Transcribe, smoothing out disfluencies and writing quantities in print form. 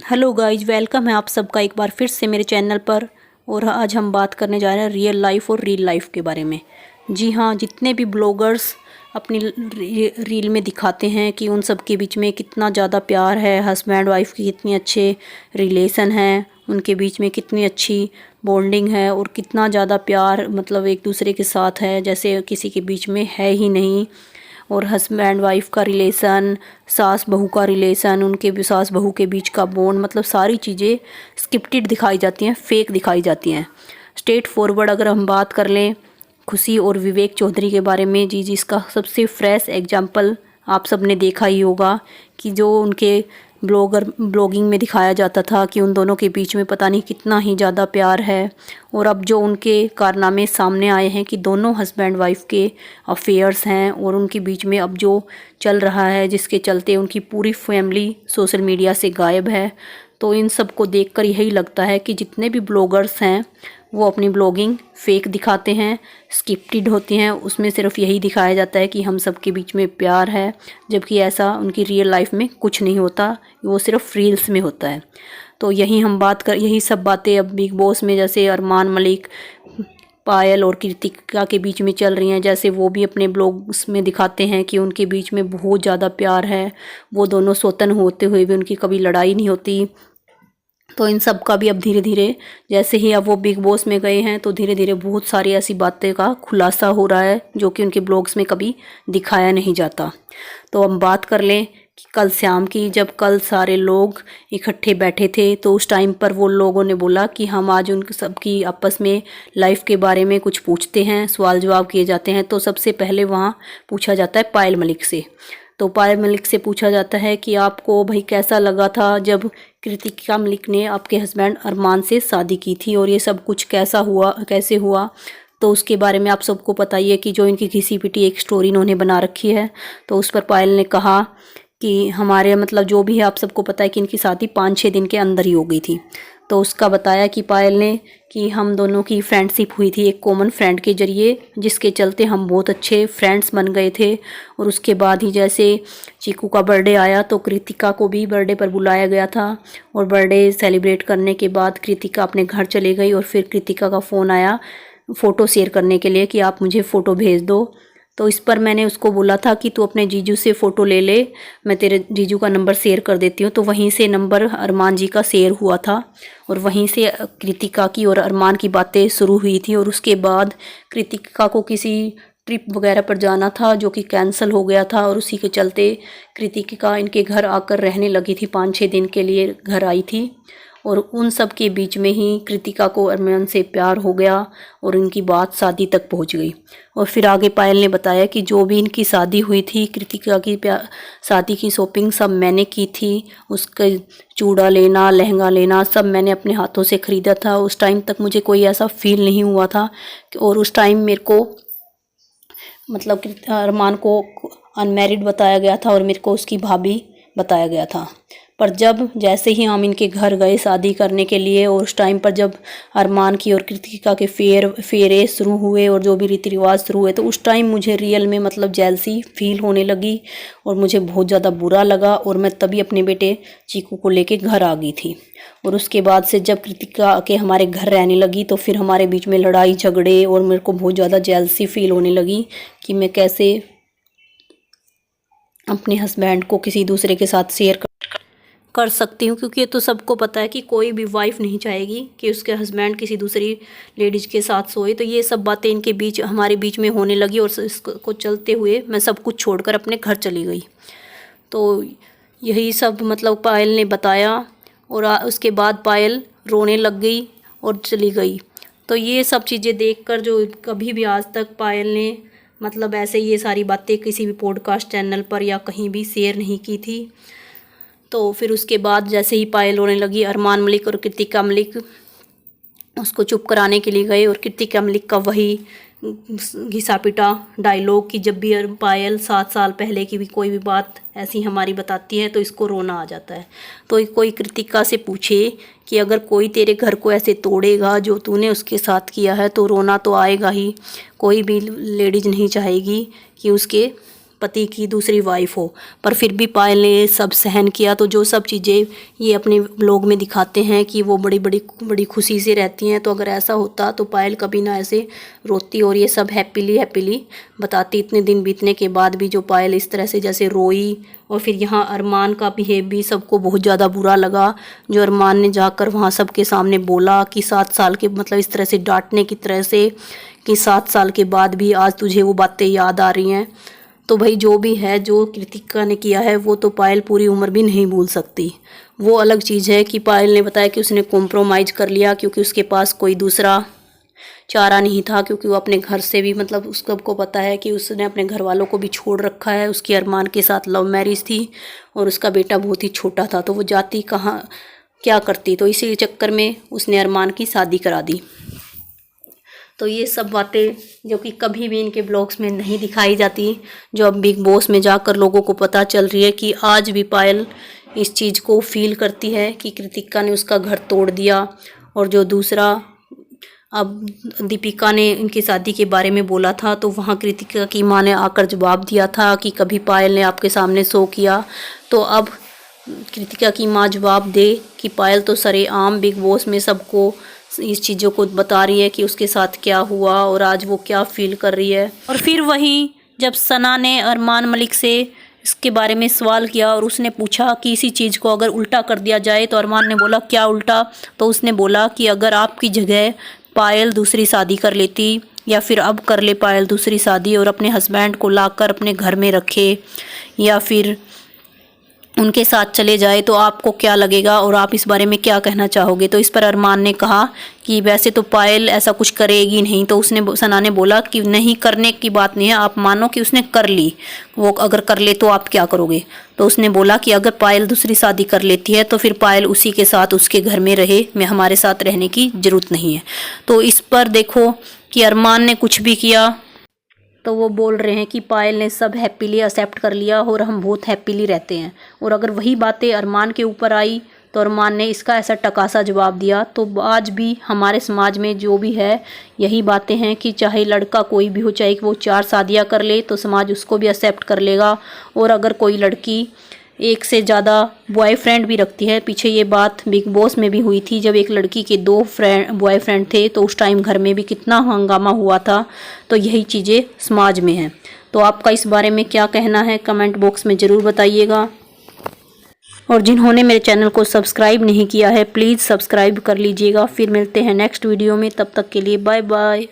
Hello guys, welcome है आप सबका एक बार फिर से मेरे चैनल पर। और आज हम बात करने जा रहे हैं रियल लाइफ और रील लाइफ के बारे में। जी हाँ, जितने भी ब्लॉगर्स अपनी रील में दिखाते हैं कि उन सब के बीच में कितना ज़्यादा प्यार है, हस्बैंड वाइफ की कितनी अच्छे रिलेशन हैं, उनके बीच में कितनी अच्छी बॉन्डिंग है और कितना ज़्यादा प्यार मतलब एक दूसरे के साथ है जैसे किसी के बीच में है ही नहीं। और हस्बैंड वाइफ का रिलेशन, सास बहू का रिलेशन, उनके भी सास बहू के बीच का बॉन्ड, मतलब सारी चीज़ें स्क्रिप्टेड दिखाई जाती हैं, फेक दिखाई जाती हैं। स्ट्रेट फॉरवर्ड अगर हम बात कर लें खुशी और विवेक चौधरी के बारे में, जी जिसका सबसे फ्रेश एग्जाम्पल आप सब ने देखा ही होगा कि जो उनके ब्लॉगिंग में दिखाया जाता था कि उन दोनों के बीच में पता नहीं कितना ही ज़्यादा प्यार है। और अब जो उनके कारनामे सामने आए हैं कि दोनों हस्बैंड वाइफ के अफेयर्स हैं और उनके बीच में अब जो चल रहा है जिसके चलते उनकी पूरी फैमिली सोशल मीडिया से गायब है। तो इन सब को देखकर यही लगता है कि जितने भी ब्लॉगर्स हैं वो अपनी ब्लॉगिंग फेक दिखाते हैं, स्क्रिप्टेड होती हैं, उसमें सिर्फ यही दिखाया जाता है कि हम सब के बीच में प्यार है, जबकि ऐसा उनकी रियल लाइफ में कुछ नहीं होता, वो सिर्फ रील्स में होता है। तो यही सब बातें अब बिग बॉस में जैसे अरमान मलिक, पायल और कृतिका के बीच में चल रही हैं। जैसे वो भी अपने ब्लॉग्स में दिखाते हैं कि उनके बीच में बहुत ज़्यादा प्यार है, वो दोनों स्वतंत्र होते हुए भी उनकी कभी लड़ाई नहीं होती। तो इन सब का भी अब धीरे धीरे जैसे ही अब वो बिग बॉस में गए हैं तो धीरे धीरे बहुत सारी ऐसी बातें का खुलासा हो रहा है जो कि उनके ब्लॉग्स में कभी दिखाया नहीं जाता। तो हम बात कर लें कि कल शाम की, जब कल सारे लोग इकट्ठे बैठे थे तो उस टाइम पर वो लोगों ने बोला कि हम आज उन सबकी आपस में लाइफ के बारे में कुछ पूछते हैं, सवाल जवाब किए जाते हैं। तो सबसे पहले वहाँ पूछा जाता है पायल मलिक से। तो पायल मलिक से पूछा जाता है कि आपको भाई कैसा लगा था जब कृतिका मलिक ने आपके हस्बैंड अरमान से शादी की थी और ये सब कुछ कैसे हुआ। तो उसके बारे में आप सबको पता ही है कि जो इनकी घिसी पिटी एक स्टोरी इन्होंने बना रखी है। तो उस पर पायल ने कहा कि हमारे मतलब जो भी है आप सबको पता है कि इनकी शादी 5-6 दिन के अंदर ही हो गई थी। तो उसका बताया कि पायल ने कि हम दोनों की फ्रेंडशिप हुई थी एक कॉमन फ्रेंड के ज़रिए, जिसके चलते हम बहुत अच्छे फ्रेंड्स बन गए थे। और उसके बाद ही जैसे चीकू का बर्थडे आया तो कृतिका को भी बर्थडे पर बुलाया गया था और बर्थडे सेलिब्रेट करने के बाद कृतिका अपने घर चली गई और फिर कृतिका का फ़ोन आया फ़ोटो शेयर करने के लिए कि आप मुझे फ़ोटो भेज दो। तो इस पर मैंने उसको बोला था कि तू अपने जीजू से फ़ोटो ले ले, मैं तेरे जीजू का नंबर शेयर कर देती हूँ। तो वहीं से नंबर अरमान जी का शेयर हुआ था और वहीं से कृतिका की और अरमान की बातें शुरू हुई थी। और उसके बाद कृतिका को किसी ट्रिप वगैरह पर जाना था जो कि कैंसिल हो गया था और उसी के चलते कृतिका इनके घर आकर रहने लगी थी, 5-6 दिन के लिए घर आई थी। और उन सब के बीच में ही कृतिका को अरमान से प्यार हो गया और इनकी बात शादी तक पहुंच गई। और फिर आगे पायल ने बताया कि जो भी इनकी शादी हुई थी, कृतिका की शादी की शॉपिंग सब मैंने की थी, उसका चूड़ा लेना, लहंगा लेना सब मैंने अपने हाथों से ख़रीदा था। उस टाइम तक मुझे कोई ऐसा फील नहीं हुआ था। और उस टाइम मेरे को मतलब अरमान को अनमैरिड बताया गया था और मेरे को उसकी भाभी बताया गया था। पर जब जैसे ही हम इनके घर गए शादी करने के लिए और उस टाइम पर जब अरमान की और कृतिका के फेरे शुरू हुए और जो भी रीति रिवाज शुरू हुए तो उस टाइम मुझे रियल में मतलब जेलसी फील होने लगी और मुझे बहुत ज़्यादा बुरा लगा। और मैं तभी अपने बेटे चीकू को लेके घर आ गई थी। और उसके बाद से जब कृतिका के हमारे घर रहने लगी तो फिर हमारे बीच में लड़ाई झगड़े और मेरे को बहुत ज़्यादा जेलसी फील होने लगी कि मैं कैसे अपने हस्बैंड को किसी दूसरे के साथ शेयर कर सकती हूँ। क्योंकि ये तो सबको पता है कि कोई भी वाइफ नहीं चाहेगी कि उसके हस्बैंड किसी दूसरी लेडीज़ के साथ सोए। तो ये सब बातें इनके बीच हमारे बीच में होने लगी और इसको चलते हुए मैं सब कुछ छोड़कर अपने घर चली गई। तो यही सब मतलब पायल ने बताया और उसके बाद पायल रोने लग गई और चली गई। तो ये सब चीज़ें देखकर जो कभी भी आज तक पायल ने मतलब ऐसे ये सारी बातें किसी भी पॉडकास्ट चैनल पर या कहीं भी शेयर नहीं की थी। तो फिर उसके बाद जैसे ही पायल रोने लगी, अरमान मलिक और कृतिका मलिक उसको चुप कराने के लिए गए और कृतिका मलिक का वही घिसा पिटा डायलॉग कि जब भी पायल 7 साल पहले की भी कोई भी बात ऐसी हमारी बताती है तो इसको रोना आ जाता है। तो कोई कृतिका से पूछे कि अगर कोई तेरे घर को ऐसे तोड़ेगा जो तूने उसके साथ किया है तो रोना तो आएगा ही। कोई भी लेडीज़ नहीं चाहेगी कि उसके पति की दूसरी वाइफ हो, पर फिर भी पायल ने सब सहन किया। तो जो सब चीज़ें ये अपने ब्लॉग में दिखाते हैं कि वो बड़ी खुशी से रहती हैं, तो अगर ऐसा होता तो पायल कभी ना ऐसे रोती और ये सब हैप्पीली बताती। इतने दिन बीतने के बाद भी जो पायल इस तरह से जैसे रोई। और फिर यहाँ अरमान का बिहेव भी सबको बहुत ज़्यादा बुरा लगा, जो अरमान ने जाकर वहाँ सबके सामने बोला कि 7 साल के मतलब इस तरह से डांटने की तरह से कि 7 साल के बाद भी आज तुझे वो बातें याद आ रही हैं। तो भाई जो भी है, जो कृतिका ने किया है वो तो पायल पूरी उम्र भी नहीं भूल सकती। वो अलग चीज़ है कि पायल ने बताया कि उसने कॉम्प्रोमाइज़ कर लिया क्योंकि उसके पास कोई दूसरा चारा नहीं था, क्योंकि वो अपने घर से भी मतलब उसको पता है कि उसने अपने घर वालों को भी छोड़ रखा है। उसकी अरमान के साथ लव मैरिज थी और उसका बेटा बहुत ही छोटा था, तो वो जाती कहाँ क्या करती। तो इसी चक्कर में उसने अरमान की शादी करा दी। तो ये सब बातें जो कि कभी भी इनके ब्लॉग्स में नहीं दिखाई जाती, जो अब बिग बॉस में जाकर लोगों को पता चल रही है कि आज भी पायल इस चीज़ को फील करती है कि कृतिका ने उसका घर तोड़ दिया। और जो दूसरा अब दीपिका ने इनकी शादी के बारे में बोला था, तो वहाँ कृतिका की माँ ने आकर जवाब दिया था कि कभी पायल ने आपके सामने शो किया। तो अब कृतिका की माँ जवाब दे कि पायल तो सरेआम बिग बॉस में सबको इस चीज़ों को बता रही है कि उसके साथ क्या हुआ और आज वो क्या फील कर रही है। और फिर वहीं जब सना ने अरमान मलिक से इसके बारे में सवाल किया और उसने पूछा कि इसी चीज़ को अगर उल्टा कर दिया जाए, तो अरमान ने बोला क्या उल्टा। तो उसने बोला कि अगर आपकी जगह पायल दूसरी शादी कर लेती या फिर अब कर ले पायल दूसरी शादी और अपने हस्बैंड को लाकर अपने घर में रखे या फिर उनके साथ चले जाए, तो आपको क्या लगेगा और आप इस बारे में क्या कहना चाहोगे। तो इस पर अरमान ने कहा कि वैसे तो पायल ऐसा कुछ करेगी नहीं। तो सना ने बोला कि नहीं, करने की बात नहीं है, आप मानो कि उसने कर ली, वो अगर कर ले तो आप क्या करोगे। तो उसने बोला कि अगर पायल दूसरी शादी कर लेती है तो फिर पायल उसी के साथ उसके घर में रहे, मैं हमारे साथ रहने की ज़रूरत नहीं है। तो इस पर देखो कि अरमान ने कुछ भी किया तो वो बोल रहे हैं कि पायल ने सब हैप्पीली एक्सेप्ट कर लिया और हम बहुत हैप्पीली रहते हैं। और अगर वही बातें अरमान के ऊपर आई तो अरमान ने इसका ऐसा टकासा जवाब दिया। तो आज भी हमारे समाज में जो भी है यही बातें हैं कि चाहे लड़का कोई भी हो, चाहे वो 4 शादियां कर ले तो समाज उसको भी एक्सेप्ट कर लेगा। और अगर कोई लड़की एक से ज़्यादा बॉयफ्रेंड भी रखती है, पीछे ये बात बिग बॉस में भी हुई थी जब एक लड़की के 2 बॉयफ्रेंड थे, तो उस टाइम घर में भी कितना हंगामा हुआ था। तो यही चीज़ें समाज में हैं। तो आपका इस बारे में क्या कहना है कमेंट बॉक्स में ज़रूर बताइएगा। और जिन्होंने मेरे चैनल को सब्सक्राइब नहीं किया है प्लीज़ सब्सक्राइब कर लीजिएगा। फिर मिलते हैं नेक्स्ट वीडियो में, तब तक के लिए बाय बाय।